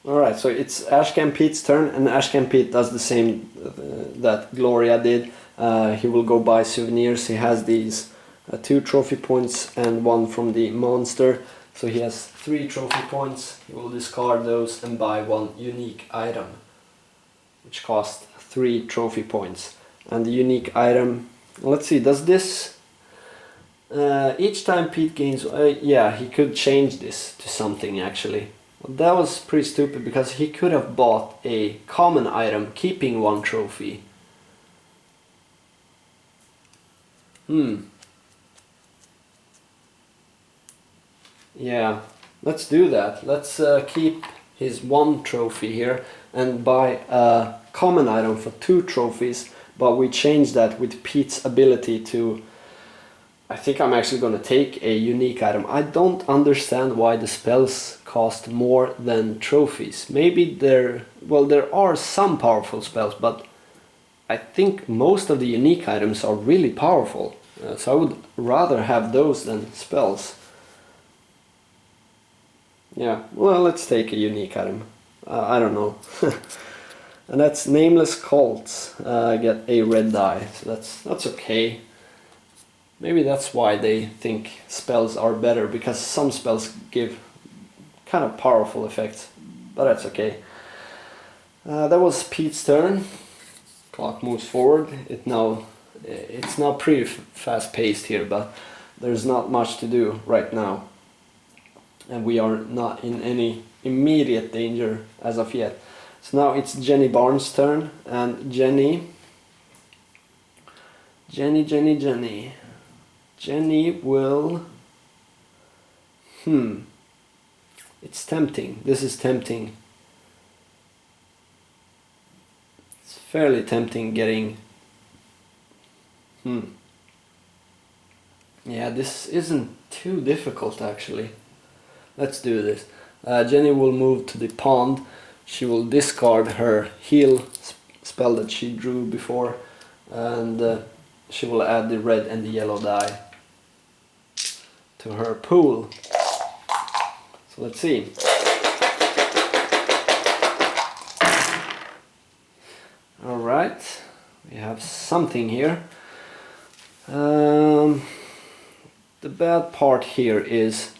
Alright, so it's Ashcan Pete's turn, and Ashcan Pete does the same that Gloria did. He will go buy souvenirs. He has these 2 trophy points and 1 from the monster. So he has 3 trophy points. He will discard those and buy 1 unique item, which costs 3 trophy points. And the unique item, let's see, does this... each time Pete gains... yeah, he could change this to something actually. Well, that was pretty stupid because he could have bought a common item keeping 1 trophy. Yeah, let's do that. Let's keep his 1 trophy here and buy a common item for 2 trophies, but we change that with Pete's ability to... I think I'm actually going to take a unique item. I don't understand why the spells cost more than trophies. Maybe there are some powerful spells, but I think most of the unique items are really powerful. So I would rather have those than spells. Yeah, well, let's take a unique item. I don't know. And that's Nameless Cults. Get a red die, so that's okay. Maybe that's why they think spells are better, because some spells give kind of powerful effects, but that's okay. That was Pete's turn. Clock moves forward. It's now pretty fast paced here, but there's not much to do right now. And we are not in any immediate danger as of yet. So now it's Jenny Barnes' turn, and Jenny will... It's tempting. This is tempting. It's fairly tempting getting... Yeah, this isn't too difficult actually. Let's do this. Jenny will move to the pond. She will discard her heal spell that she drew before, and she will add the red and the yellow die to her pool. So let's see. Alright, we have something here. The bad part here is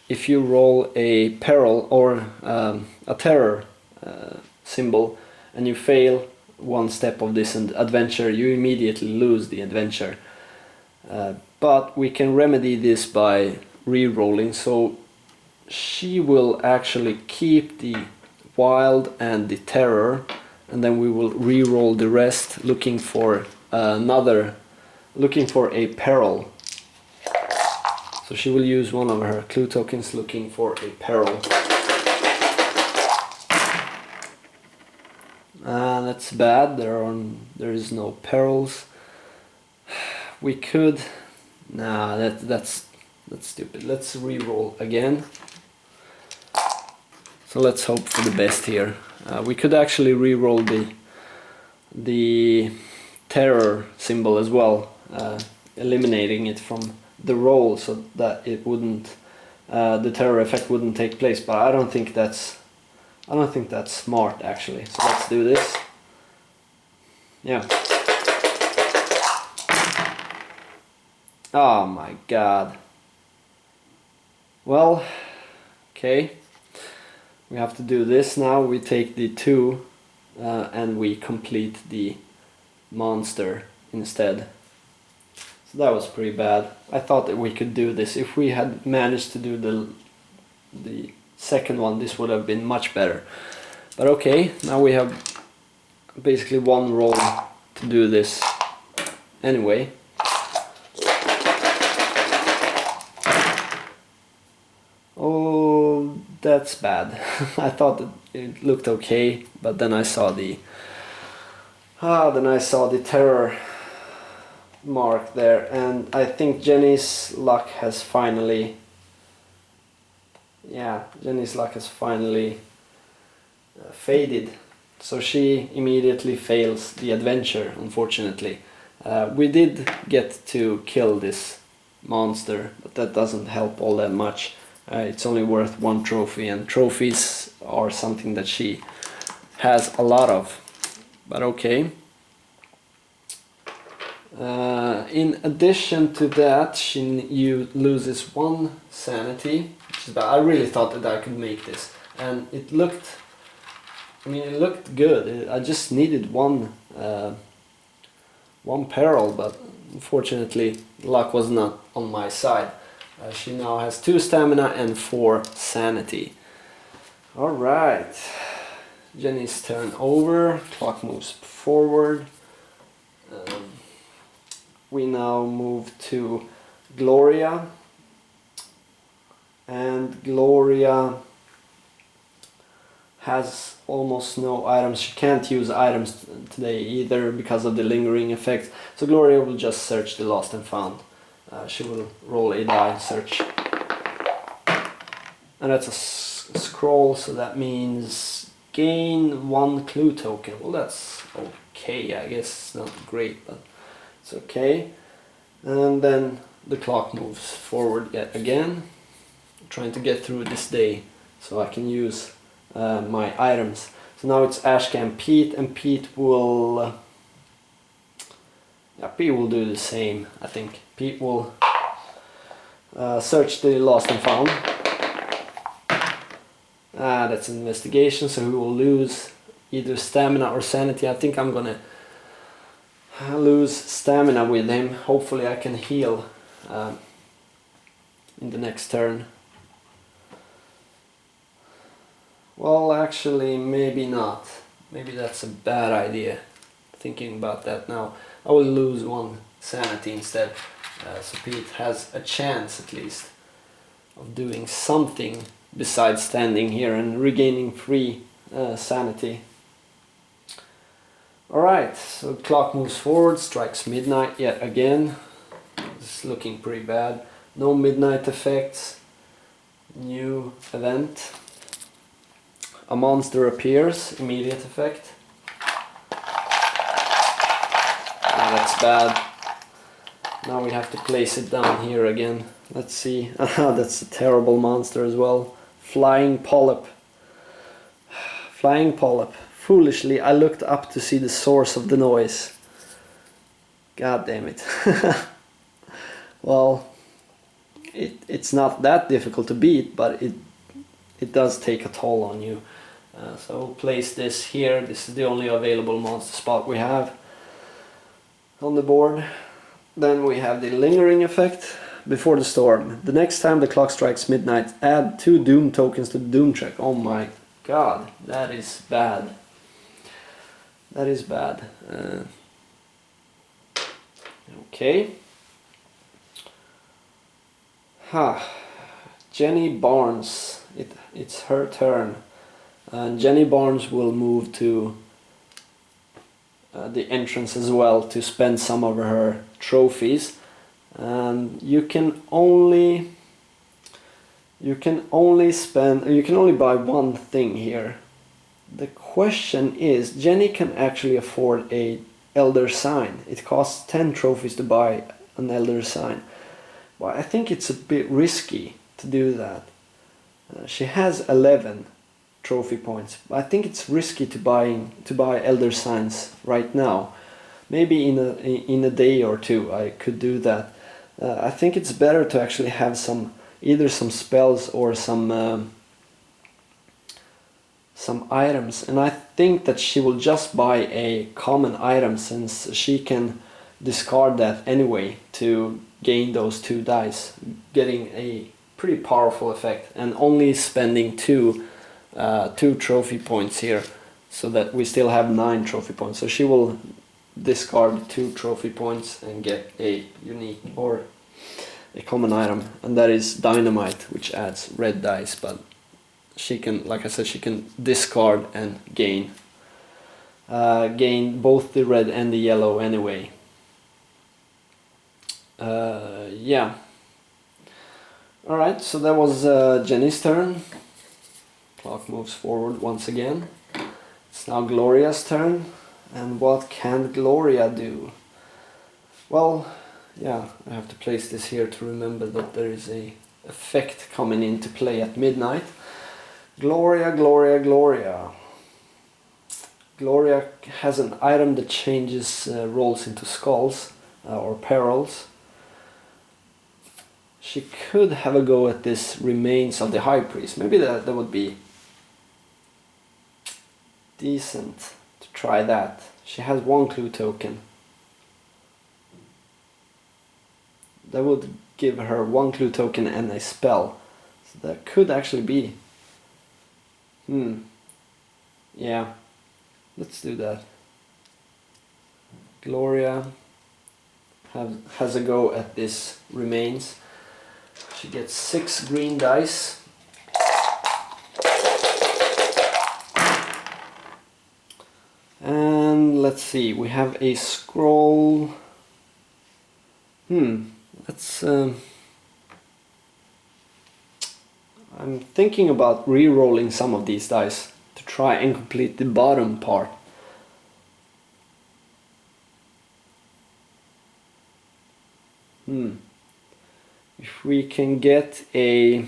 if you roll a peril or a terror symbol and you fail 1 step of this adventure, you immediately lose the adventure. But we can remedy this by re-rolling, so she will actually keep the wild and the terror, and then we will re-roll the rest looking for a peril. So she will use 1 of her clue tokens looking for a peril. That's bad. There is no perils. We could... Nah, that's stupid. Let's re-roll again. So let's hope for the best here. We could actually re-roll the terror symbol as well, eliminating it from the roll so that it wouldn't, the terror effect wouldn't take place. But I don't think that's smart actually. So let's do this. Yeah. Oh my god. Well, okay. We have to do this now. We take the 2 and we complete the monster instead. So that was pretty bad. I thought that we could do this. If we had managed to do the second one, this would have been much better. But okay, now we have basically 1 roll to do this anyway. Oh, that's bad. I thought that it looked okay, but then I saw the terror mark there, and I think Jenny's luck has finally faded. So she immediately fails the adventure, unfortunately. We did get to kill this monster, but that doesn't help all that much. It's only worth 1 trophy, and trophies are something that she has a lot of. But okay. In addition to that, you loses 1 sanity, which is bad. I really thought that I could make this, and it looked, I mean, it looked good. I just needed one peril, but unfortunately luck was not on my side. She now has 2 stamina and 4 sanity. Alright, Jenny's turn over, clock moves forward. We now move to Gloria, and Gloria has almost no items. She can't use items today either because of the lingering effects, so Gloria will just search the lost and found. She will roll a die, search, and that's a scroll, so that means gain 1 clue token. Well, that's okay, I guess. It's not great, but it's okay. And then the clock moves forward yet again. I'm trying to get through this day so I can use my items. So now it's Ashcan Pete, and Pete will Pete will do the same, I think. Pete will search the lost and found. That's an investigation, so he will lose either stamina or sanity. I think I'm gonna lose stamina with him. Hopefully I can heal in the next turn. Well, actually, maybe not. Maybe that's a bad idea. Thinking about that now, I will lose 1 sanity instead. So Pete has a chance, at least, of doing something besides standing here and regaining 3 sanity. Alright, so the clock moves forward, strikes midnight yet again. This is looking pretty bad. No midnight effects. New event. A monster appears, immediate effect. That's bad. Now we have to place it down here again. Let's see. That's a terrible monster as well. Flying polyp. Flying polyp. Foolishly, I looked up to see the source of the noise. God damn it. Well, it's not that difficult to beat, but it does take a toll on you. So we'll place this here. This is the only available monster spot we have on the board. Then we have the lingering effect. Before the storm. The next time the clock strikes midnight, add 2 doom tokens to the doom check. Oh my god, that is bad. That is bad. Okay. Jenny Barnes. It's her turn. And Jenny Barnes will move to the entrance as well to spend some of her trophies. And you can only buy 1 thing here. The question is, Jenny can actually afford a elder sign. It costs 10 trophies to buy an elder sign. But I think it's a bit risky to do that. She has 11 trophy points. I think it's risky to buy elder signs right now. Maybe in a day or 2 I could do that. I think it's better to actually have either some spells or some items, and I think that she will just buy a common item, since she can discard that anyway to gain those 2 dice, getting a pretty powerful effect, and only spending 2 trophy points here, so that we still have 9 trophy points. So she will discard 2 trophy points and get a unique or a common item, and that is dynamite, which adds red dice, but she can, like I said, she can discard and gain both the red and the yellow anyway. Yeah. Alright, so that was Jenny's turn. Clock moves forward once again. It's now Gloria's turn. And what can Gloria do? Well, yeah, I have to place this here to remember that there is a effect coming into play at midnight. Gloria, Gloria, Gloria. Gloria has an item that changes rolls into skulls or perils. She could have a go at this remains of the High Priest. Maybe that would be decent to try that. She has one clue token. That would give her one clue token and a spell. So that could actually be. Yeah. Let's do that. Gloria has a go at this remains. She gets 6 green dice. And let's see, we have a scroll. Let's I'm thinking about re-rolling some of these dice to try and complete the bottom part. If we can get a...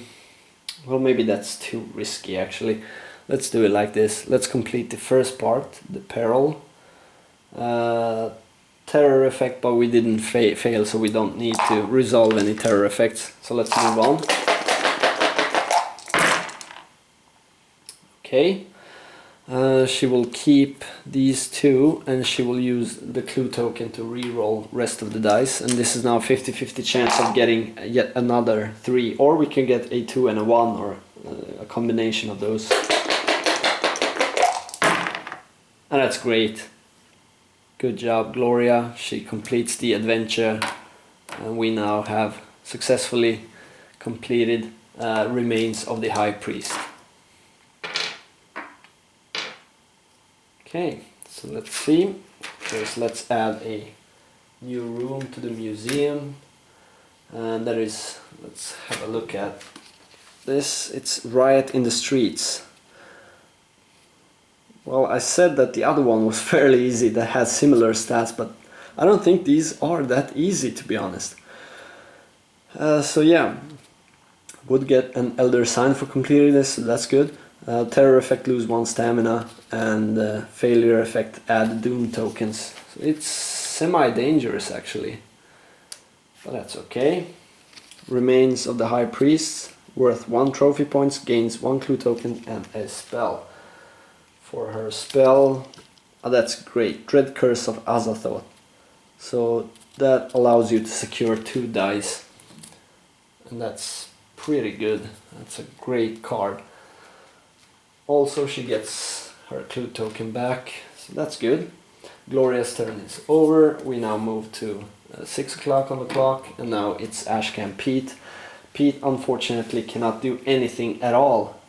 well, maybe that's too risky actually. Let's do it like this. Let's complete the first part, the peril. Terror effect, but we didn't fail, so we don't need to resolve any terror effects. So let's move on. Okay. She will keep these 2 and she will use the clue token to re-roll rest of the dice, and this is now a 50-50 chance of getting yet another 3, or we can get a 2 and a 1, or a combination of those. And that's great. Good job, Gloria. She completes the adventure and we now have successfully completed Remains of the High Priest. Okay, so let's see. First, let's add a new room to the museum, and that is, let's have a look at this. It's Riot in the Streets. Well, I said that the other one was fairly easy, that has similar stats, but I don't think these are that easy, to be honest. So yeah, would get an Elder Sign for completing this, so that's good. Terror effect, lose 1 stamina, and failure effect, add doom tokens. So it's semi-dangerous actually, but that's okay. Remains of the High Priest, worth 1 trophy points, gains 1 clue token and a spell. For her spell, that's great, Dread Curse of Yog-Sothoth. So that allows you to secure 2 dice, and that's pretty good. That's a great card. Also, she gets her clue token back, so that's good. Gloria's turn is over. We now move to 6 o'clock on the clock, and now it's Ashcan Pete. Pete unfortunately cannot do anything at all.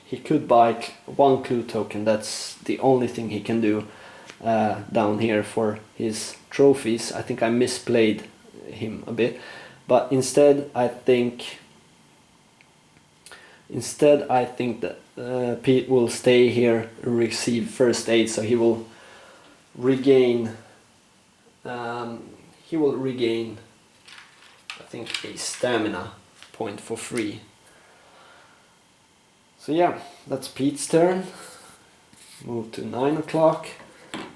He could buy 1 clue token, that's the only thing he can do down here for his trophies. I think I misplayed him a bit, but instead I think that Pete will stay here and receive first aid, so he will regain I think a stamina point for free. So yeah, that's Pete's turn. Move to 9 o'clock,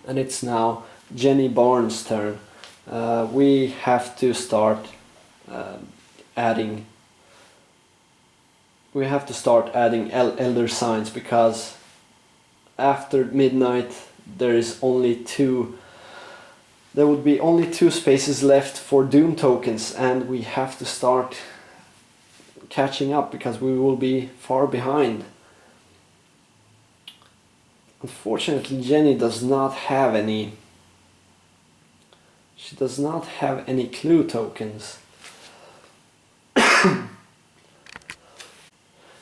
and it's now Jenny Barnes' turn. We have to start adding elder signs, because after midnight there would be only 2 spaces left for doom tokens, and we have to start catching up because we will be far behind. Unfortunately, Jenny does not have any. She does not have any clue tokens. So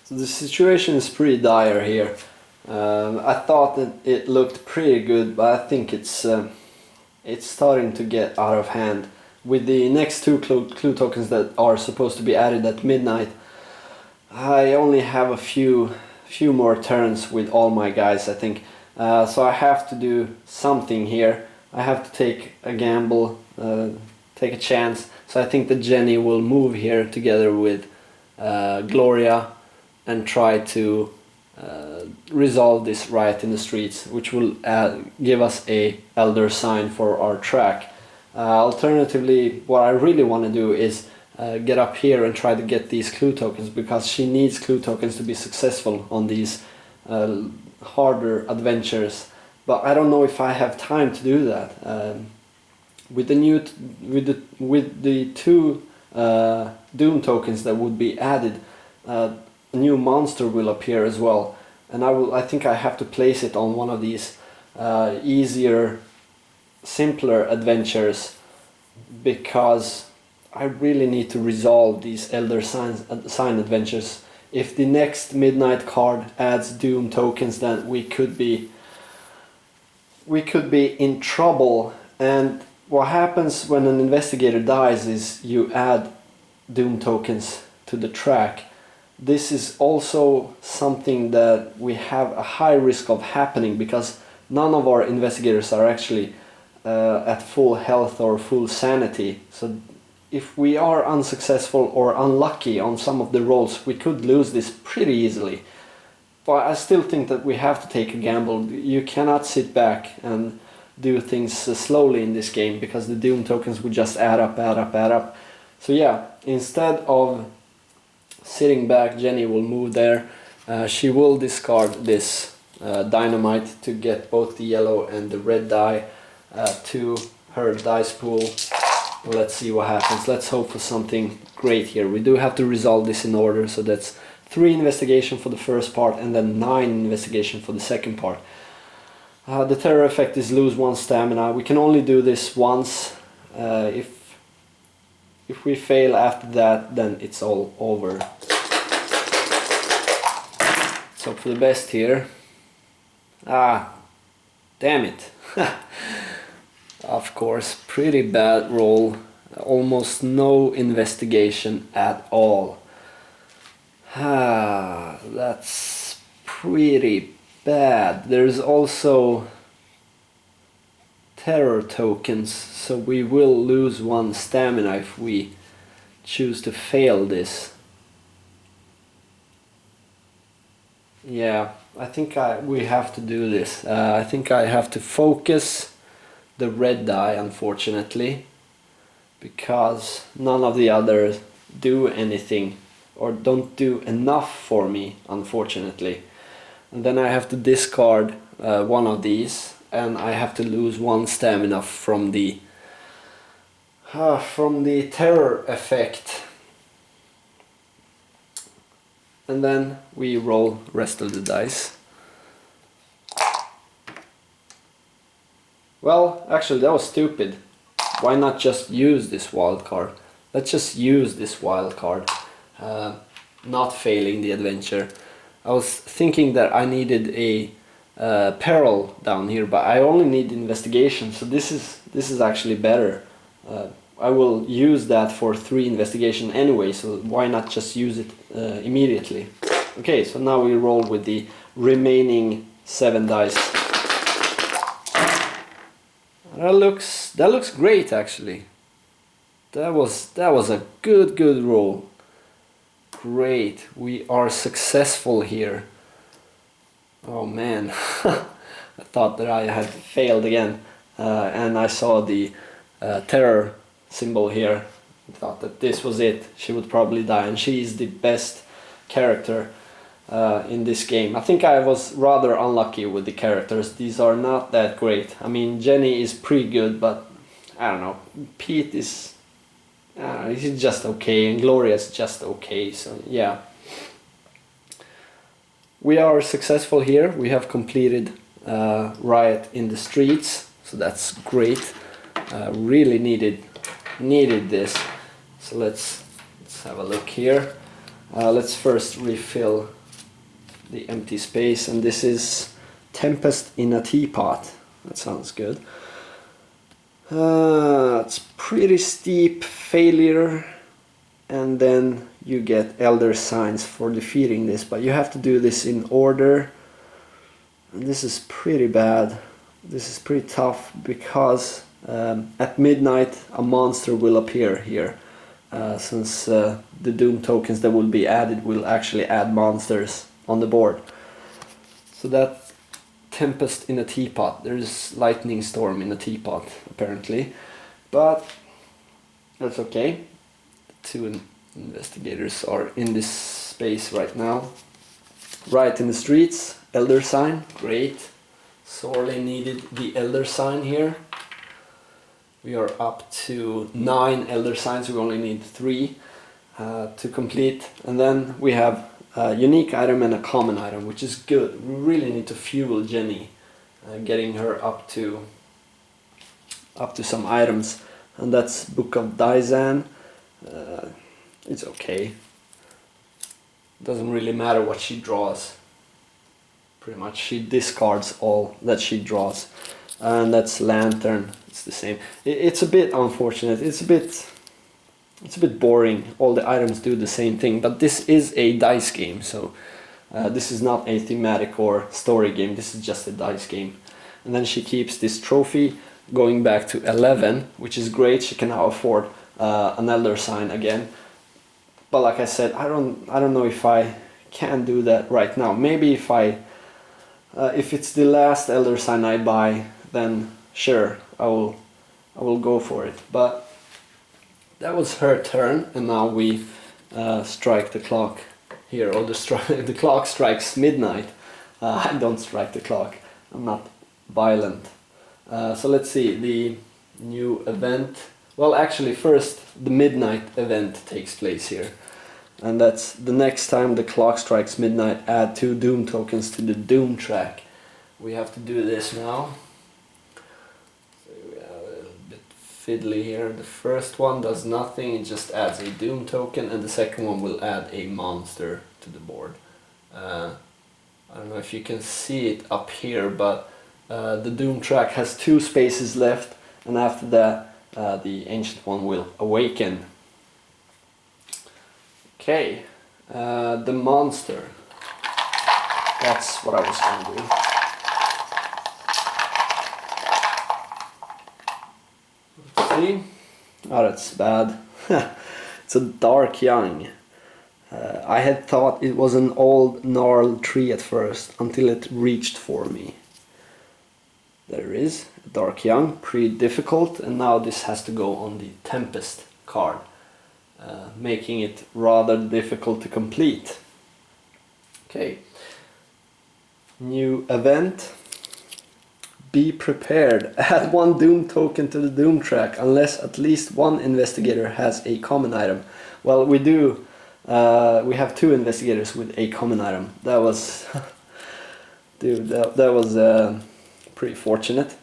the situation is pretty dire here. I thought that it looked pretty good, but I think it's starting to get out of hand. With the next 2 clue tokens that are supposed to be added at midnight, I only have a few more turns with all my guys, I think. So I have to do something here. I have to take a gamble, take a chance. So I think that Jenny will move here together with Gloria and try to resolve this riot in the streets, which will give us a elder sign for our track. Alternatively, what I really want to do is get up here and try to get these clue tokens, because she needs clue tokens to be successful on these harder adventures. But I don't know if I have time to do that. With the two Doom tokens that would be added, a new monster will appear as well, and I think I have to place it on one of these easier, simpler adventures, because I really need to resolve these Elder Sign adventures. If the next Midnight card adds Doom tokens, then we could be in trouble. And what happens when an investigator dies is you add Doom tokens to the track. This is also something that we have a high risk of happening, because none of our investigators are actually at full health or full sanity. So if we are unsuccessful or unlucky on some of the rolls, we could lose this pretty easily. But I still think that we have to take a gamble. You cannot sit back and do things slowly in this game, because the Doom tokens would just add up. So yeah, instead of sitting back, Jenny will move there. She will discard this dynamite to get both the yellow and the red die to her dice pool. Let's see what happens. Let's hope for something great here. We do have to resolve this in order, so that's 3 investigation for the first part and then 9 investigation for the second part. The terror effect is lose 1 stamina. We can only do this once. If we fail after that, then it's all over. Let's hope for the best here. Damn it. Of course, pretty bad roll. Almost no investigation at all. That's pretty bad. There's also terror tokens, so we will lose 1 stamina if we choose to fail this. Yeah, I think we have to do this. I think I have to focus the red die, unfortunately, because none of the others do anything or don't do enough for me, unfortunately. And then I have to discard one of these, and I have to lose 1 stamina from the terror effect. And then we roll rest of the dice. Well, actually that was stupid. Why not just use this wild card? Let's just use this wild card, not failing the adventure. I was thinking that I needed a peril down here, but I only need investigation, so this is actually better. I will use that for 3 investigation anyway, so why not just use it immediately? Okay, so now we roll with the remaining 7 dice. That looks great, actually. That was a good roll. Great, we are successful here. Oh man, I thought that I had failed again, and I saw the terror symbol here. I thought that this was it. She would probably die, and she is the best character in this game. I think I was rather unlucky with the characters. These are not that great. I mean, Jenny is pretty good, but I don't know. Pete is he's just okay, and Gloria is just okay. So yeah, we are successful here. We have completed riot in the streets, so that's great. Really needed this. So let's have a look here. Let's first refill the empty space, and this is Tempest in a Teapot. That sounds good. It's pretty steep failure, and then you get Elder Signs for defeating this, but you have to do this in order, and this is pretty bad. This is pretty tough, because at midnight a monster will appear here, since the Doom tokens that will be added will actually add monsters on the board. So that tempest in a teapot. There's lightning storm in a teapot, apparently. But that's okay. Two investigators are in this space right now. Right in the streets, elder sign, great. Sorely needed the elder sign here. We are up to 9 elder signs, we only need 3 to complete. And then we have a unique item and a common item, which is good. We really need to fuel Jenny, getting her up to some items. And that's Book of Daizan. It's okay. Doesn't really matter what she draws. Pretty much she discards all that she draws. And that's Lantern. It's the same. It's a bit unfortunate. It's a bit boring. All the items do the same thing. But this is a dice game, so this is not a thematic or story game. This is just a dice game. And then she keeps this trophy, going back to 11, which is great. She can now afford an elder sign again. But like I said, I don't know if I can do that right now. Maybe if it's the last elder sign I buy, then sure, I will go for it. But that was her turn, and now we strike the clock here. Or the clock strikes midnight. I don't strike the clock. I'm not violent. So let's see the new event. Well, actually, first the midnight event takes place here. And that's the next time the clock strikes midnight, add 2 Doom tokens to the Doom track. We have to do this now. So we have a little bit fiddly here. The first one does nothing, it just adds a Doom token, and the second one will add a monster to the board. I don't know if you can see it up here, but the Doom track has 2 spaces left, and after that the Ancient One will awaken. Okay, the monster. That's what I was going to do. Let's see. Oh, that's bad. It's a dark young. I had thought it was an old gnarled tree at first, until it reached for me. There it is, a dark young, pretty difficult, and now this has to go on the Tempest card. Making it rather difficult to complete. Okay. New event. Be prepared. Add 1 Doom token to the Doom track unless at least 1 investigator has a common item. Well, we do. We have 2 investigators with a common item. That was, dude. That was pretty fortunate.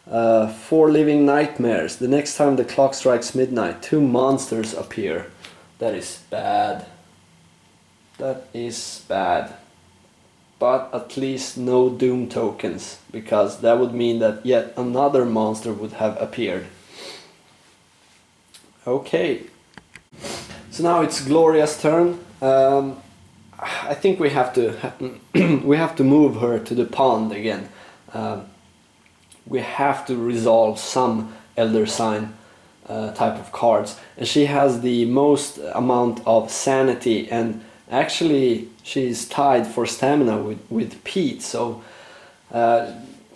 4 living nightmares. The next time the clock strikes midnight, 2 monsters appear. That is bad. That is bad. But at least no Doom tokens, because that would mean that yet another monster would have appeared. Okay. So now it's Gloria's turn. I think we have to move her to the pond again. We have to resolve some Elder Sign type of cards, and she has the most amount of sanity, and actually she's tied for stamina with Pete, so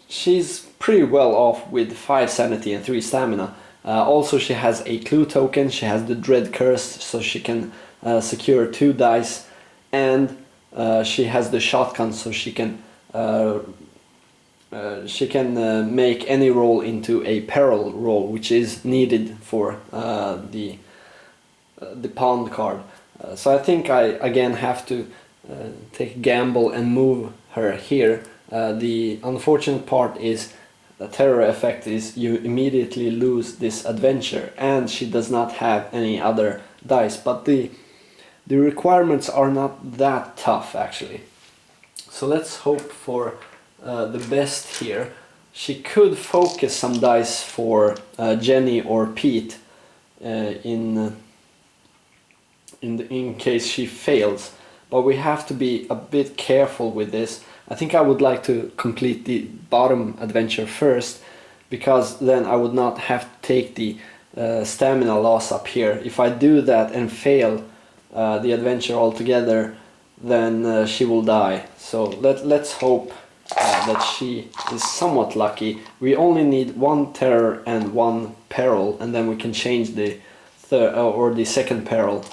she's pretty well off with 5 sanity and 3 stamina. Also she has a clue token, she has the Dread Curse, so she can secure 2 dice, and she has the shotgun, so she can make any roll into a peril roll, which is needed for the pond card. So I think I again have to take a gamble and move her here. The unfortunate part is the terror effect is you immediately lose this adventure, and she does not have any other dice, but the requirements are not that tough actually. So let's hope for the best here. She could focus some dice for Jenny or Pete in case she fails, but we have to be a bit careful with this. I think I would like to complete the bottom adventure first, because then I would not have to take the stamina loss up here. If I do that and fail the adventure altogether, then she will die. So let's hope that she is somewhat lucky. We only need 1 terror and 1 peril, and then we can change the third or the second peril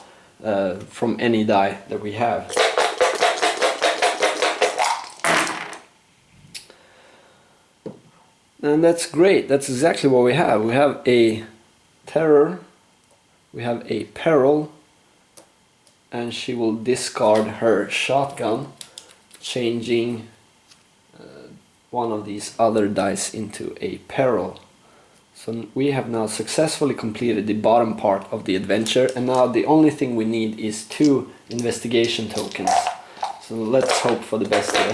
from any die that we have. And that's great. That's exactly what we have. We have a terror, we have a peril, and she will discard her shotgun, changing one of these other dice into a peril. So we have now successfully completed the bottom part of the adventure, and now the only thing we need is 2 investigation tokens. So let's hope for the best here.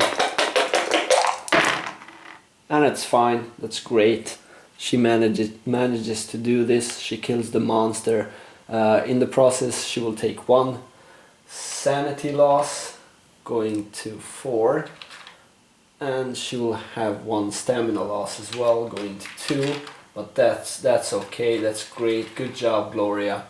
And it's fine, that's great. She manages to do this. She kills the monster. In the process she will take 1 sanity loss, going to 4. And she will have 1 stamina loss as well, going to 2. But that's okay, that's great. Good job, Gloria.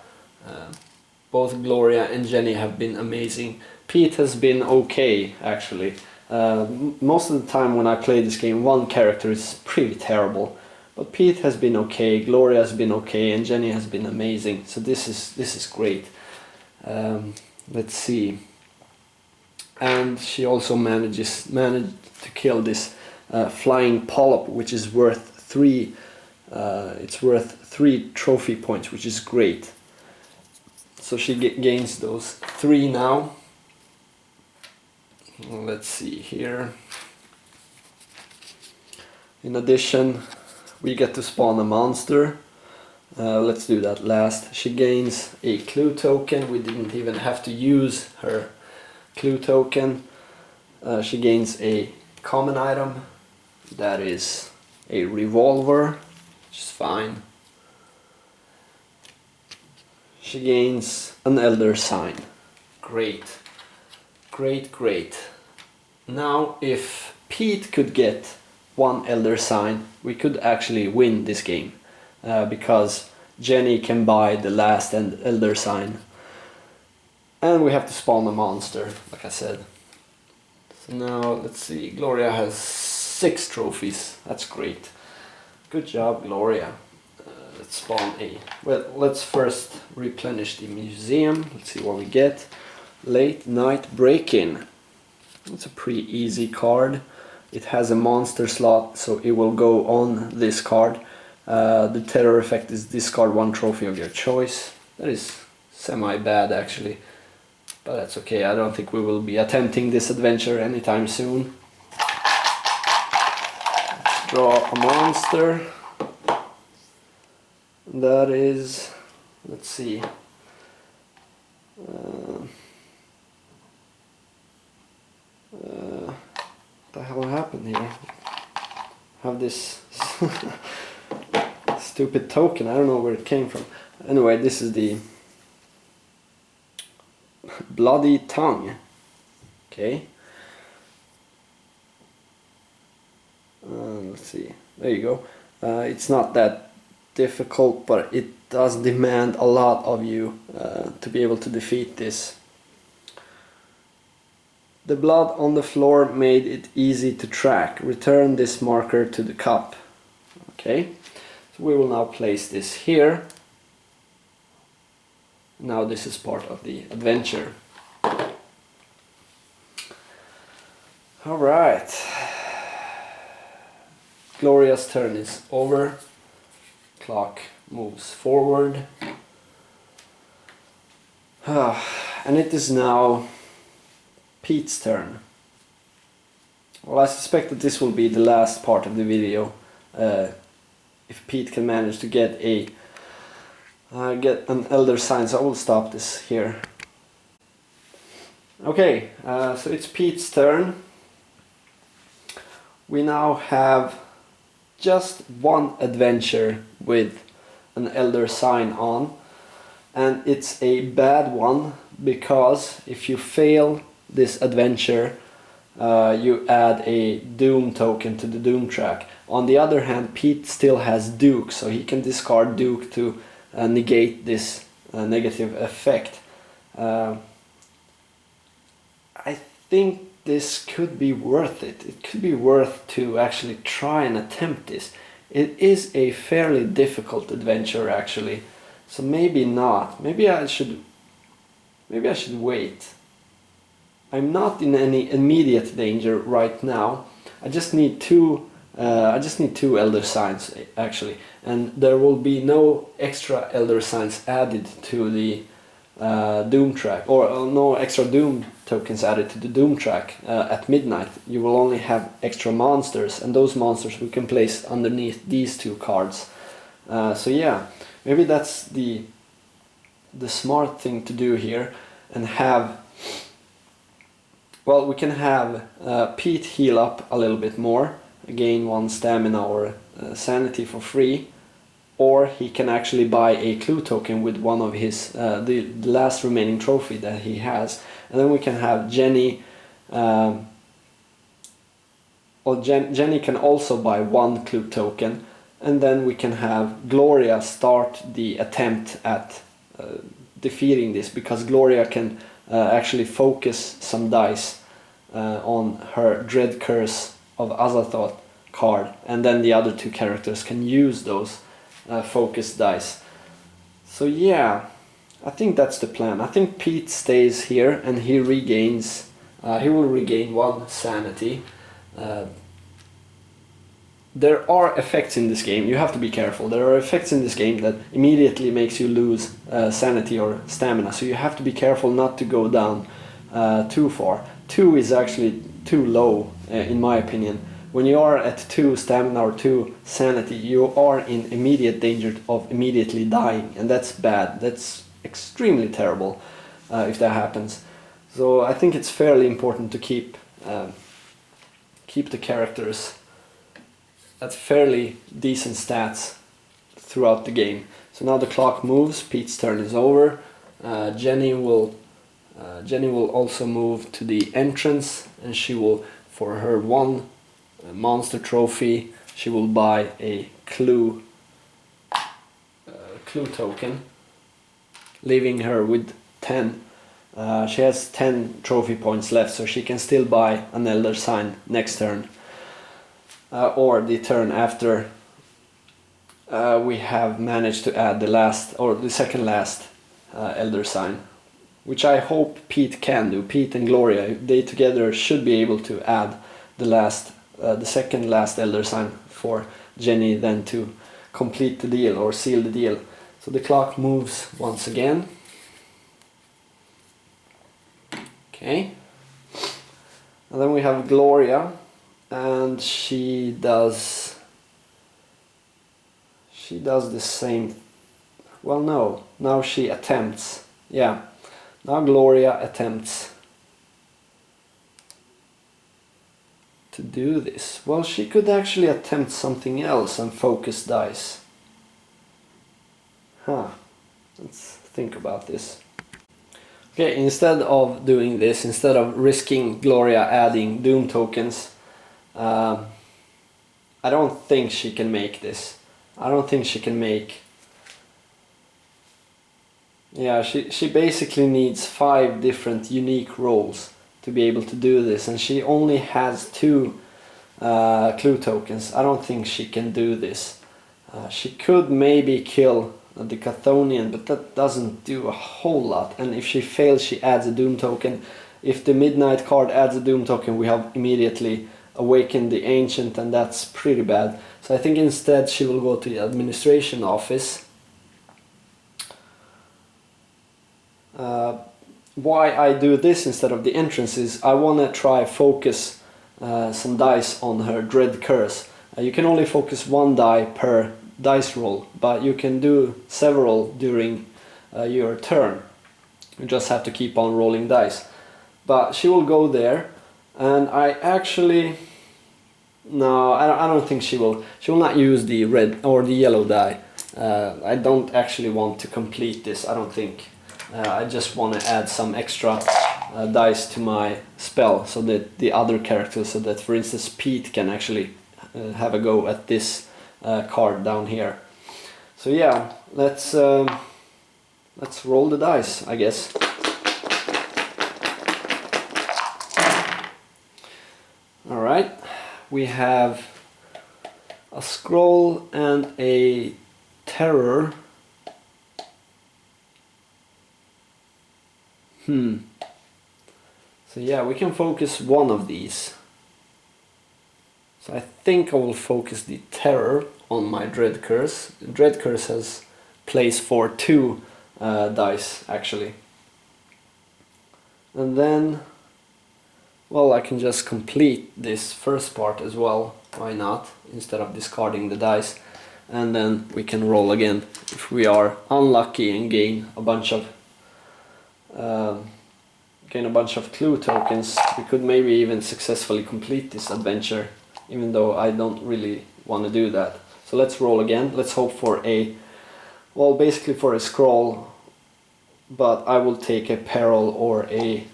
Both Gloria and Jenny have been amazing. Pete has been okay, actually. Most of the time when I play this game, 1 character is pretty terrible. But Pete has been okay, Gloria has been okay, and Jenny has been amazing. So this is great. Let's see. And she also managed to kill this flying polyp, which is worth 3. It's worth 3 trophy points, which is great. So she gains those 3 now. Let's see here. In addition, we get to spawn a monster. Let's do that last. She gains a clue token. We didn't even have to use her clue token. She gains a common item. That is a revolver, which is fine. She gains an elder sign. Great. Great, great. Now if Pete could get 1 elder sign, we could actually win this game. Because Jenny can buy the last elder sign. And we have to spawn a monster, like I said. So now, let's see, Gloria has 6 trophies. That's great. Good job, Gloria. Let's spawn a... Well, let's first replenish the museum. Let's see what we get. Late Night Break-In. It's a pretty easy card. It has a monster slot, so it will go on this card. The terror effect is discard 1 trophy of your choice. That is semi-bad, actually. But that's okay, I don't think we will be attempting this adventure anytime soon. Let's draw a monster. That is... let's see... what the hell happened here? Have this stupid token, I don't know where it came from. Anyway, this is the Bloody Tongue. Okay. Let's see, there you go. It's not that difficult, but it does demand a lot of you to be able to defeat this. The blood on the floor made it easy to track. Return this marker to the cup. Okay, so we will now place this here. Now this is part of the adventure. Alright. Gloria's turn is over. Clock moves forward. And it is now Pete's turn. Well, I suspect that this will be the last part of the video. If Pete can manage to get an elder sign, so I will stop this here. Okay, so it's Pete's turn. We now have just 1 adventure with an elder sign on, and it's a bad one because if you fail this adventure, you add a doom token to the doom track. On the other hand, Pete still has Duke, so he can discard Duke to negate this negative effect. I think this could be worth it. It could be worth to actually try and attempt this. It is a fairly difficult adventure actually, so maybe not. Maybe I should wait. I'm not in any immediate danger right now. I just need two elder signs actually, and there will be no extra elder signs added to the Doom track, or no extra Doom tokens added to the Doom track at midnight. You will only have extra monsters, and those monsters we can place underneath these two cards. So yeah, maybe that's the smart thing to do here, and have, well, we can have Pete heal up a little bit more, gain 1 stamina or sanity for free, or he can actually buy a clue token with one of his the last remaining trophy that he has, and then we can have Jenny. Jenny can also buy 1 clue token, and then we can have Gloria start the attempt at defeating this, because Gloria can actually focus some dice on her Dread Curse of Azathoth card, and then the other 2 characters can use those focus dice. So yeah, I think that's the plan. I think Pete stays here and he will regain 1 sanity. There are effects in this game, you have to be careful. There are effects in this game that immediately makes you lose sanity or stamina, so you have to be careful not to go down too far. 2 is actually too low in my opinion. When you are at 2 stamina or 2 sanity, you are in immediate danger of immediately dying, and that's bad. That's extremely terrible if that happens. So I think it's fairly important to keep the characters at fairly decent stats throughout the game. So now the clock moves, Pete's turn is over. Jenny will also move to the entrance, and she will, for her 1 monster trophy, she will buy a clue token, leaving her with 10. She has 10 trophy points left, so she can still buy an elder sign next turn, or the turn after we have managed to add the second last elder sign, which I hope Pete can do. Pete and Gloria, they together should be able to add the second last elder sign for Jenny then to complete the deal or seal the deal. So the clock moves once again. Okay. And then we have Gloria, and she does the same. Well, no. Now she attempts. Yeah. Now Gloria attempts to do this. Well, she could actually attempt something else and focus dice. Let's think about this. Okay, instead of doing this, instead of risking Gloria adding Doom tokens, I don't think she can make this. I don't think she can make... Yeah, she basically needs 5 different unique rolls to be able to do this, and she only has 2 clue tokens. I don't think she can do this. She could maybe kill the Chthonian, but that doesn't do a whole lot, and if she fails she adds a Doom token. If the Midnight card adds a Doom token, we have immediately awakened the Ancient, and that's pretty bad. So I think instead she will go to the administration office. Why I do this instead of the entrance is I want to try focus some dice on her Dread Curse. You can only focus 1 die per dice roll, but you can do several during your turn. You just have to keep on rolling dice. But she will go there, and I actually... No, I don't think she will. She will not use the red or the yellow die. I don't actually want to complete this, I don't think. I just want to add some extra dice to my spell, so that the other characters, so that for instance Pete can actually have a go at this card down here. So yeah, let's roll the dice, I guess. we have a scroll and a terror. So yeah, we can focus one of these. So I think I will focus the terror on my Dread Curse. Dread Curse has place for 2 dice actually. And then, well, I can just complete this first part as well, why not, instead of discarding the dice. And then we can roll again if we are unlucky and gain a bunch of clue tokens. We could maybe even successfully complete this adventure, even though I don't really want to do that. So let's roll again. Let's hope for a, well, basically for a scroll, but I will take a peril or a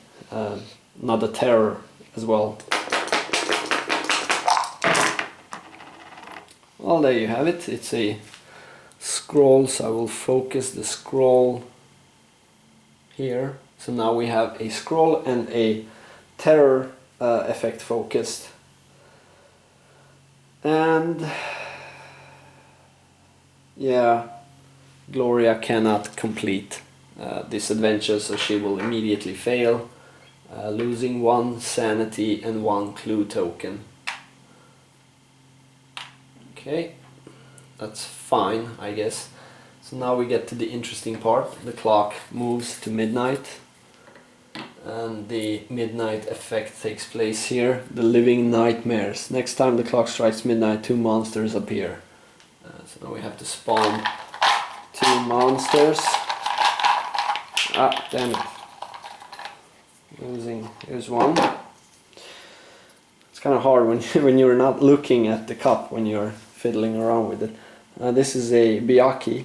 another terror as well. Well, there you have it. It's a scroll, so I will focus the scroll here. So now we have a scroll and a terror effect focused. And yeah, Gloria cannot complete this adventure, so she will immediately fail, losing 1 sanity and 1 clue token. Okay, that's fine, I guess. So now we get to the interesting part. The clock moves to midnight, and the midnight effect takes place here. The living nightmares. Next time the clock strikes midnight, 2 monsters appear. So now we have to spawn 2 monsters. Ah, damn it. Losing. Here's one. It's kind of hard when you're not looking at the cup when you're fiddling around with it. This is a Byakuya.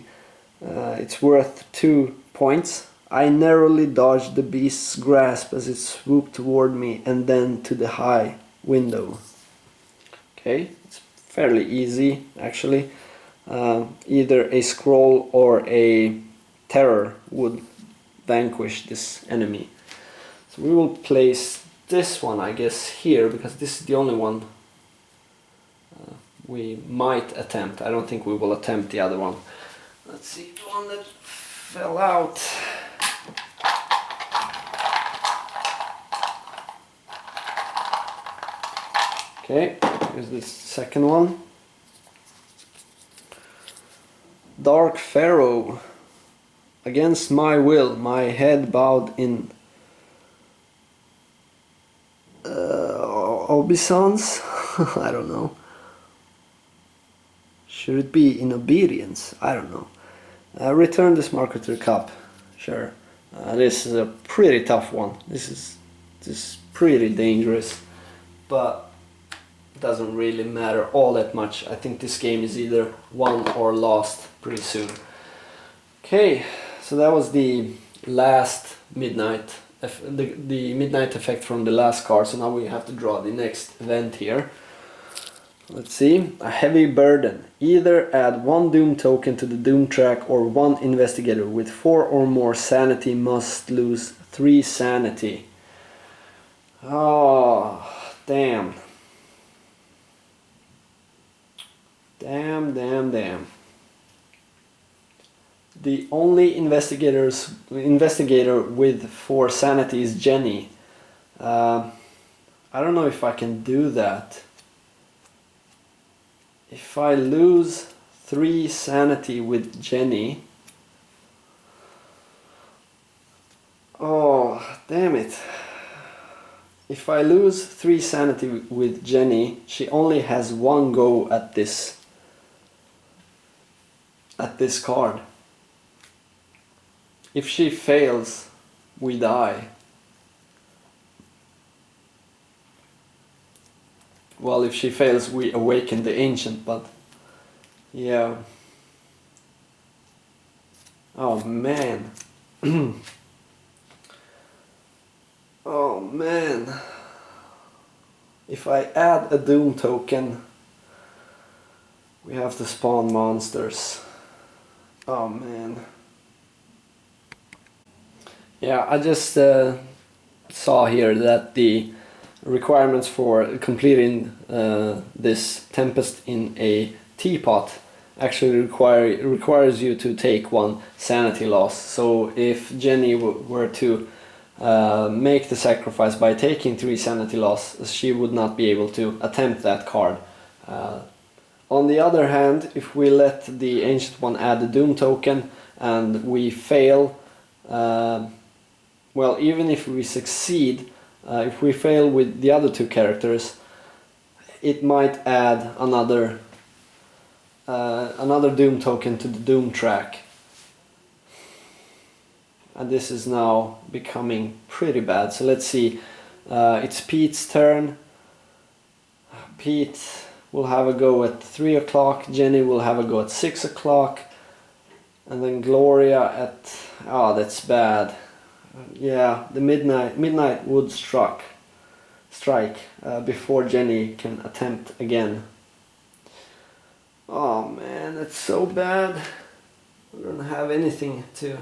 It's worth 2 points. I narrowly dodged the beast's grasp as it swooped toward me and then to the high window. Okay, it's fairly easy actually. Either a scroll or a terror would vanquish this enemy. So we will place this one, I guess, here, because this is the only one we might attempt. I don't think we will attempt the other one. Let's see, the one that fell out. Okay, here's the second one. Dark Pharaoh. Against my will, my head bowed in obeisance? I don't know. Should it be in obedience? I don't know. Return this marker to the cup. Sure. This is a pretty tough one. This is pretty dangerous, but it doesn't really matter all that much. I think this game is either won or lost pretty soon. Okay, so that was the last midnight, the midnight effect from the last card. So now we have to draw the next event here. Let's see. A heavy burden. Either add 1 doom token to the doom track, or 1 investigator with 4 or more sanity must lose 3 sanity. Oh, damn. Damn. The only investigator with 4 sanity is Jenny. I don't know if I can do that. If I lose 3 sanity with Jenny... Oh, damn it. If I lose 3 sanity with Jenny, she only has 1 go at this card. If she fails, we die. Well, if she fails, we awaken the ancient, but yeah. Oh man. Oh man. If I add a doom token, we have to spawn monsters. Oh man. Yeah, I just saw here that the requirements for completing this Tempest in a Teapot actually requires you to take 1 sanity loss. So if Jenny were to make the sacrifice by taking 3 sanity loss, she would not be able to attempt that card. On the other hand, if we let the Ancient One add the Doom token and we fail, well, even if we succeed, if we fail with the other 2 characters, it might add another Doom token to the Doom track. And this is now becoming pretty bad. So let's see, it's Pete's turn. Pete will have a go at 3 o'clock, Jenny will have a go at 6 o'clock, and then Gloria at, oh, that's bad. Yeah, the midnight would strike before Jenny can attempt again. Oh man, that's so bad. I don't have anything to...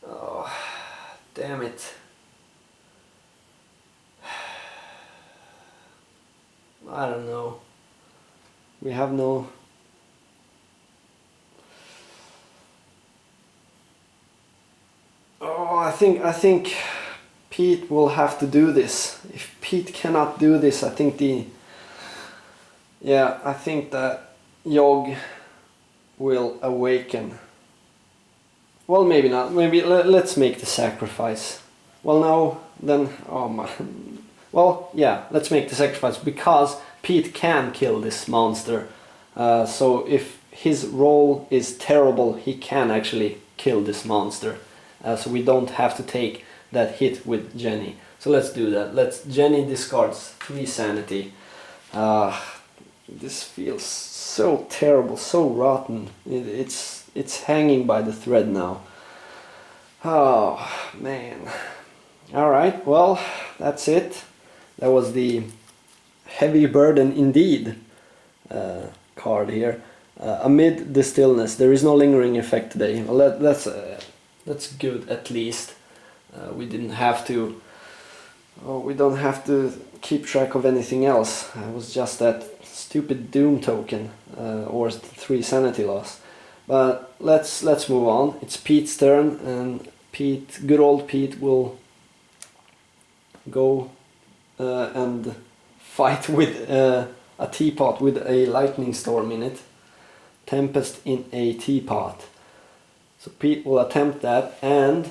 Oh, damn it. I don't know. We have no... Oh, I think Pete will have to do this. If Pete cannot do this, I think I think that Yog will awaken. Well, maybe not. Maybe let's make the sacrifice. Well, no, then... Oh my... Well, yeah, let's make the sacrifice, because Pete can kill this monster. So if his roll is terrible, he can actually kill this monster. So we don't have to take that hit with Jenny. So let's do that. Jenny discards 3 sanity. This feels so terrible, so rotten. It's hanging by the thread now. Oh man. Alright, well, that's it. That was the Heavy Burden Indeed card here. Amid the stillness, there is no lingering effect today. Well, that's good at least. We didn't have to... Oh, we don't have to keep track of anything else. It was just that stupid Doom token or 3 sanity loss. But let's move on. It's Pete's turn, and good old Pete will go and fight with a teapot with a lightning storm in it. Tempest in a teapot. So Pete will attempt that, and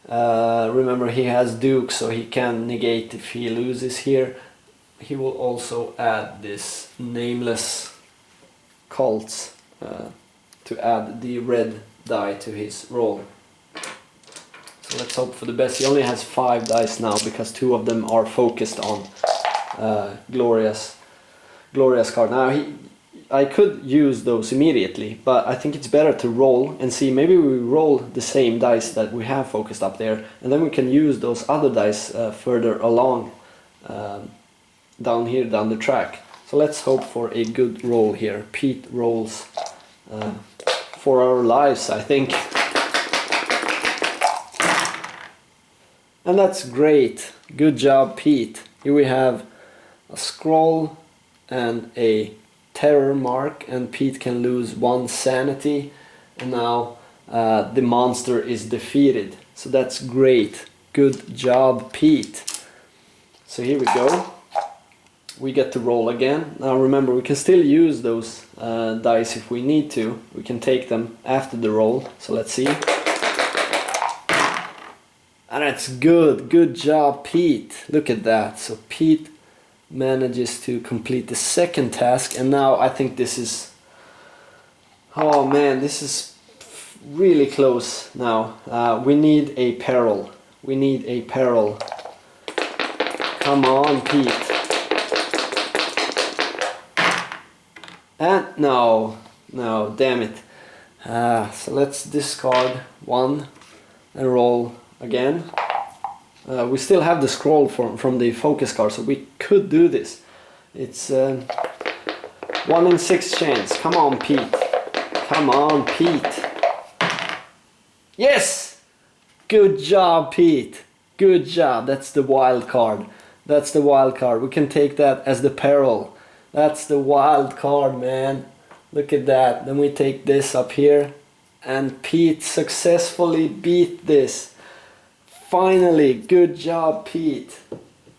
remember he has Duke, so he can negate if he loses here. He will also add this nameless cults to add the red die to his roll. So let's hope for the best. He only has 5 dice now because 2 of them are focused on Gloria's card. Now I could use those immediately, but I think it's better to roll and see. Maybe we roll the same dice that we have focused up there, and then we can use those other dice further along down here, down the track. So let's hope for a good roll here. Pete rolls for our lives, I think. And that's great. Good job, Pete. Here we have a scroll and a terror mark, and Pete can lose 1 sanity, and now the monster is defeated. So that's great. Good job, Pete. So here we go. We get to roll again. Now remember, we can still use those dice if we need to. We can take them after the roll. So let's see. And that's good. Good job, Pete. Look at that. So Pete manages to complete the second task, and now I think this is... Oh man, this is really close now. We need a peril. We need a peril. Come on, Pete. And no, damn it. So let's discard 1 and roll again. We still have the scroll from the focus card, so we could do this. It's 1 in 6 chance. Come on, Pete. Come on, Pete. Yes! Good job, Pete. Good job. That's the wild card. That's the wild card. We can take that as the peril. That's the wild card, man. Look at that. Then we take this up here. And Pete successfully beat this. Finally, good job, Pete.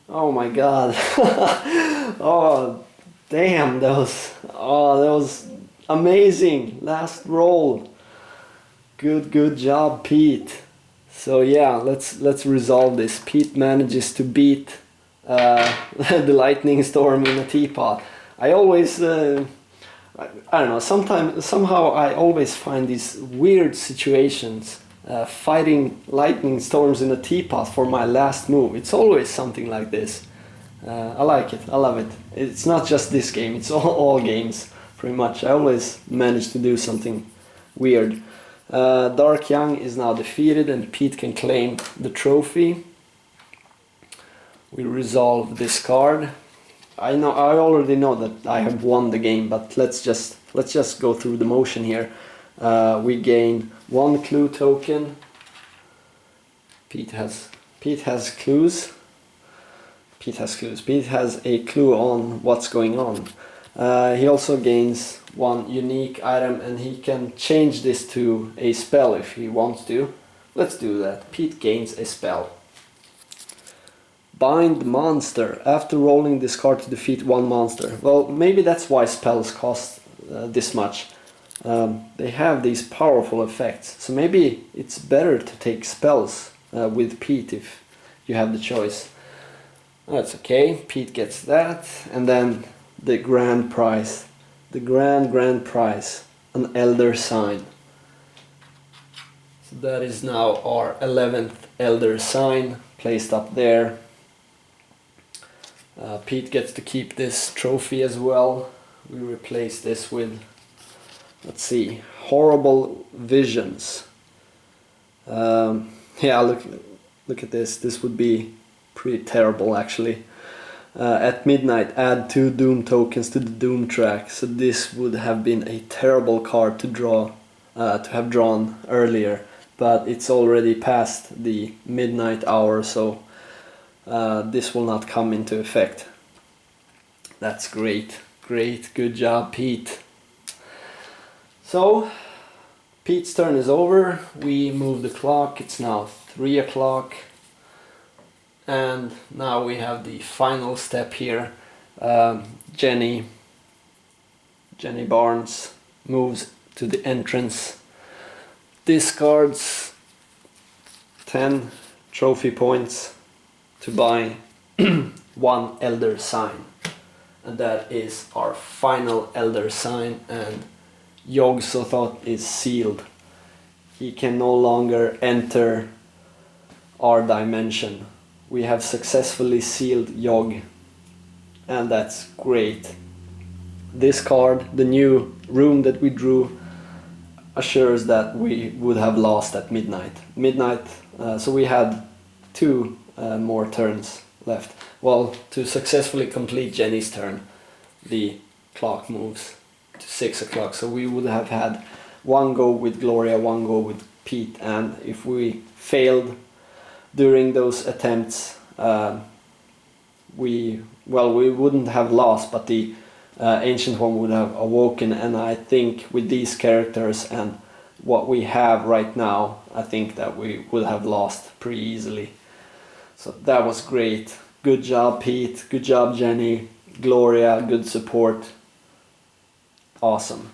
Oh my god. Oh, damn, that was amazing. Last roll. Good job, Pete. So yeah, let's resolve this. Pete manages to beat the lightning storm in a teapot. I always I don't know, somehow I always find these weird situations fighting lightning storms in a teapot for my last move. It's always something like this. I like it, I love it. It's not just this game, it's all games pretty much. I always manage to do something weird. Dark Young is now defeated and Pete can claim the trophy. We resolve this card. I already know that I have won the game, but let's just go through the motion here. We gain 1 clue token. Pete has clues. Pete has a clue on what's going on. He also gains 1 unique item and he can change this to a spell if he wants to. Let's do that. Pete gains a spell. Bind monster. After rolling this card to defeat 1 monster. Well, maybe that's why spells cost this much. They have these powerful effects. So maybe it's better to take spells with Pete if you have the choice. That's okay. Pete gets that. And then the grand prize. The grand prize. An Elder Sign. So that is now our 11th Elder Sign placed up there. Pete gets to keep this trophy as well. We replace this with, let's see, Horrible Visions. Yeah, look at this. This would be pretty terrible actually. At midnight, add 2 Doom tokens to the Doom track. So this would have been a terrible card to draw, to have drawn earlier. But it's already past the midnight hour, so this will not come into effect. That's great. Good job, Pete. So, Pete's turn is over. We move the clock. It's now 3 o'clock. And now we have the final step here. Jenny Barnes moves to the entrance. Discards 10 trophy points to buy 1 Elder Sign. And that is our final Elder Sign, and Yog-Sothoth is sealed. He can no longer enter our dimension. We have successfully sealed Yog, and that's great. This card, the new room that we drew, assures that we would have lost at midnight. So we had 2 more turns left. Well, to successfully complete Jenny's turn, the clock moves to 6 o'clock. So we would have had 1 go with Gloria, 1 go with Pete, and if we failed during those attempts, we wouldn't have lost, but the Ancient One would have awoken. And I think with these characters and what we have right now, I think that we would have lost pretty easily. So that was great. Good job, Pete. Good job, Jenny. Gloria, good support. Awesome.